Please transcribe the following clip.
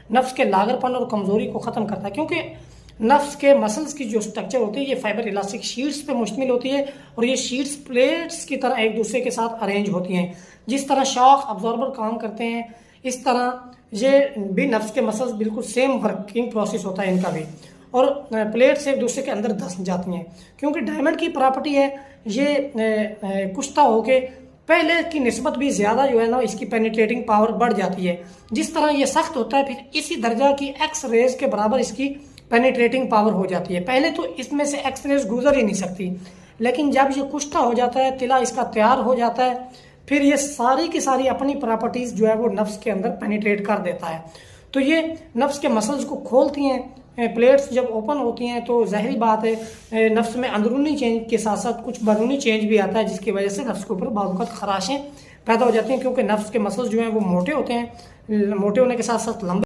नफ्स के लागरपन और कमज़ोरी को ख़त्म करता है, क्योंकि नफ्स के मसल्स की जो स्ट्रक्चर होती है ये फाइबर इलास्टिक शीट्स पे मुश्तमिल होती है और ये शीट्स प्लेट्स की तरह एक दूसरे के साथ अरेंज होती हैं। जिस तरह शॉक अब्जॉर्बर काम करते हैं इस तरह ये भी नफ्स के मसल्स बिल्कुल सेम वर्किंग प्रोसेस होता है इनका भी, और प्लेट्स एक दूसरे के अंदर धंस जाती हैं। क्योंकि डायमंड की प्रॉपर्टी है ये कुश्ता होके पहले की निस्बत भी ज़्यादा जो है ना इसकी पेनिट्रेटिंग पावर बढ़ जाती है। जिस तरह ये सख्त होता है फिर इसी दर्जा की एक्स रेज के बराबर इसकी पेनिट्रेटिंग पावर हो जाती है। पहले तो इसमें से एक्स रेज गुजर ही नहीं सकती, लेकिन जब ये कुश्ता हो जाता है, तिला इसका तैयार हो जाता है, फिर ये सारी की सारी अपनी प्रॉपर्टीज़ जो है वो नफ्स के अंदर पेनिट्रेट कर देता है। तो ये नफ्स के मसल्स को खोलती हैं। प्लेट्स जब ओपन होती हैं तो ज़ाहिरी बात है नफ्स में अंदरूनी चेंज के साथ साथ कुछ बैरूनी चेंज भी आता है, जिसकी वजह से नफ्स के ऊपर बाज़ खराशें पैदा हो जाती हैं। क्योंकि नफ्स के मसल्स जो हैं वो मोटे होते हैं, मोटे होने के साथ साथ लंबे